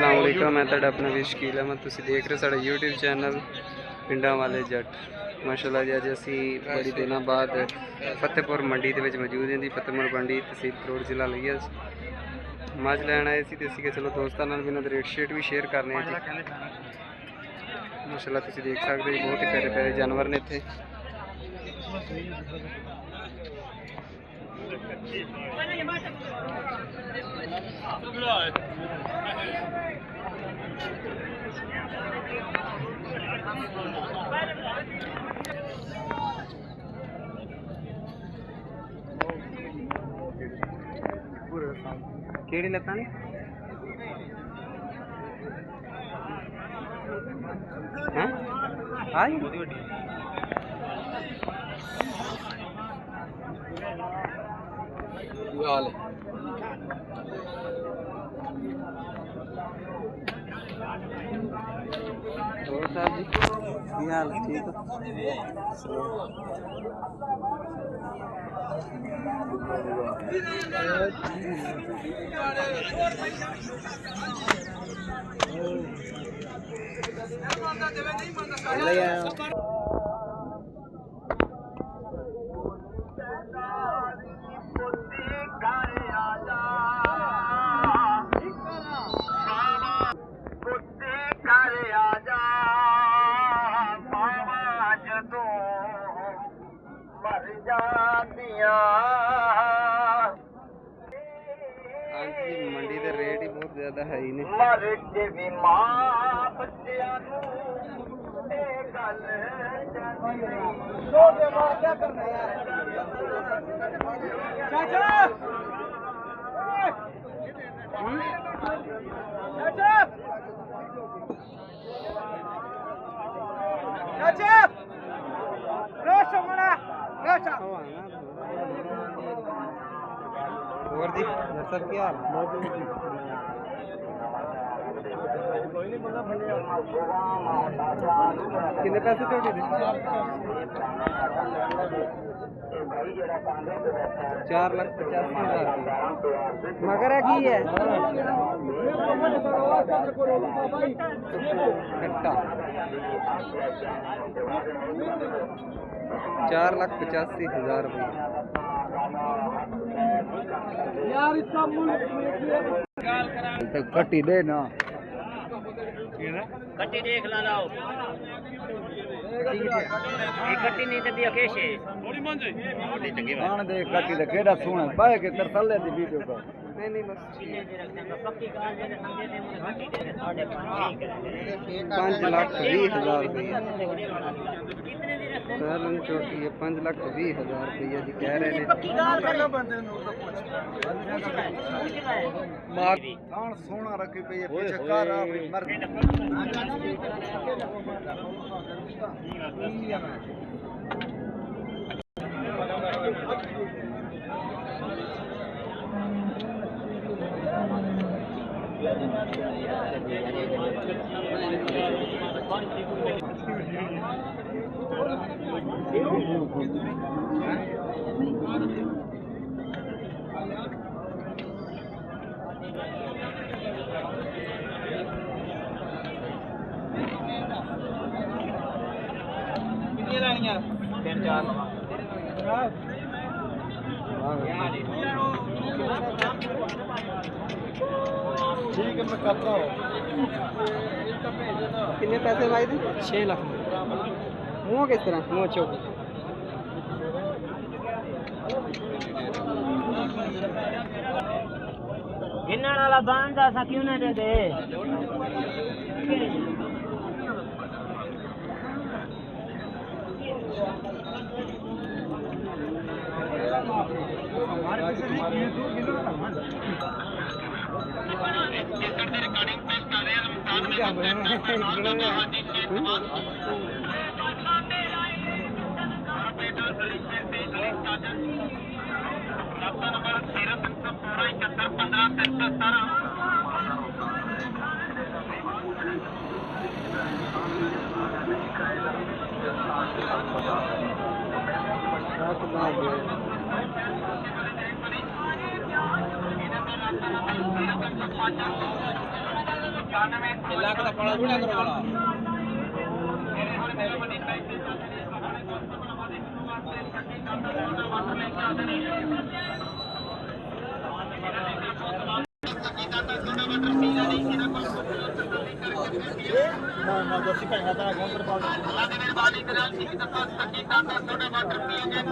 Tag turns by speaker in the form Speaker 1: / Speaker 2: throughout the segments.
Speaker 1: अस्सलाम वालेकुम, मैं तुहाडा अपना विशकील अहमद। तुसीं देख रहे साडा यूट्यूब चैनल पिंडां वाले जट। माशाअल्लाह जी अज असी बड़ी दिनों बाद फतेहपुर मंडी दे विच मौजूद हैं। फतेहपुर मंडी तहसील करोड़ जिला लिया मझ लैन आए सी ते असीं चलो दोस्तां नाल भी इन्हां दे रेट शेट भी शेयर करने जी। माशाअल्लाह तुसीं देख सकदे जी बहुत ही प्यारे प्यारे जानवर ने इत्थे। केड़ी लत्तां ने हैं आई हाल और साहब जी की हाल ठीक मंडी के रेट ही बहुत ज्यादा है ही और जी सब क्या कितने पैसे छोटे थे 4,85,000 मगर है की है कट्टा 4,85,000 रुपये यार इसका मूल्य कट्टी दे ना कट्टी देख ला लाओ ये कट्टी नहीं तो दिया कैसे थोड़ी मन जाए थोड़ी चंगी बात हां देख कट्टी तो केड़ा सोना बाय के तरसले दी वीडियो का नहीं बस पक्की गाल दे समझे दे मुझे कट्टी दे 5,20,000 रुपये सालन चोटी है 5,20,000 रुपया जी कह रहे हैं सोना रखी पे पीछे कार मर ठीक है मैं करता हूँ कितने पैसे भाई थे 6 लाख मुँह किस तरह मुँह चौक गिनने वाला बांधा सा क्यों ना दे दे
Speaker 2: ਲੱਖ ਦਾ ਪਾਲਾ ਥੋੜਾ ਕਰੋ ਵਾਲਾ ਨਾ ਦੋਸੀ ਕਹਿੰਦਾ ਤਾਂ ਗੋਂਦਰ ਪਾਉ ਅੱਲਾ ਦੀ ਮਿਹਰਬਾਨੀ ਦੇ ਨਾਲ ਇੱਕ ਦਫਾ ਸੱਚੀ ਤਾਂ ਥੋੜਾ ਵਾਟਰ ਪੀਏਗੇ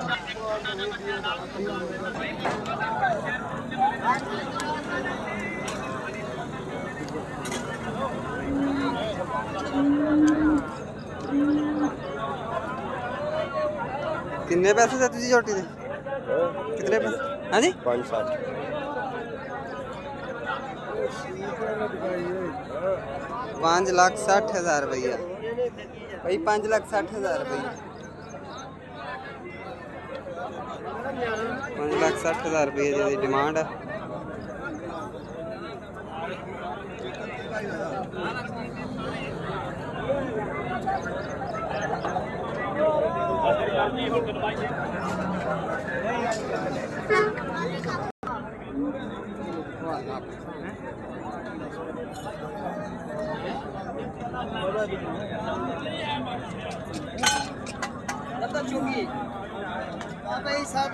Speaker 1: किन्ने पैसे थे तुझी छोटी दे कितने पैसे हाँ जी
Speaker 3: 5-7
Speaker 1: 5,60,000 रुपया भाई 5,60,000 रुपया 5,60,000 रुपये की डिमांड है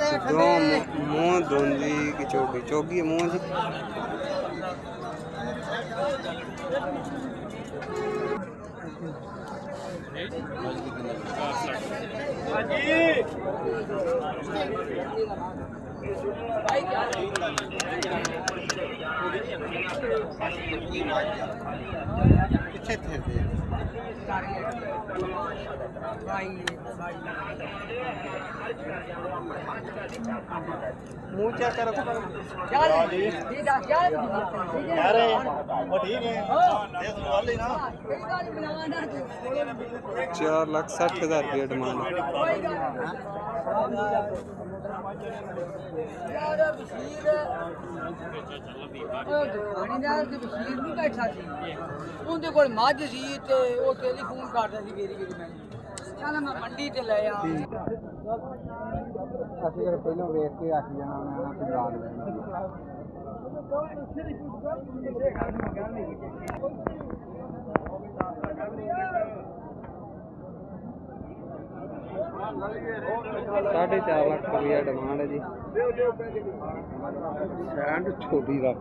Speaker 1: मुँह धोंदी की चौकी चौकी मुँह जी मुँह चेक करो
Speaker 3: अरे वो ठीक है देख लो वाली ना
Speaker 1: 4,60,000 रुपया डिमांड
Speaker 2: ਉਹਦੇ ਕੋਲ ਮੱਝ ਸੀ ਤੇ ਉਹ ਟੈਲੀਫੋਨ ਕਰਦਾ ਸੀ ਮੇਰੀ ਮੈਂ ਚੱਲ ਮੈਂ ਮੰਡੀ ਤੇ ਲੈ ਆ
Speaker 1: ਅਸੀਂ ਅਗਰ ਪਹਿਲਾਂ ਵੇਖ ਕੇ ਆਖ ਜਾਣਾ ਉਹਨਾਂ ਤੇ ਲਾ लेना 4.5 लाख रुपया डिमांड है जी सैंड छोटी का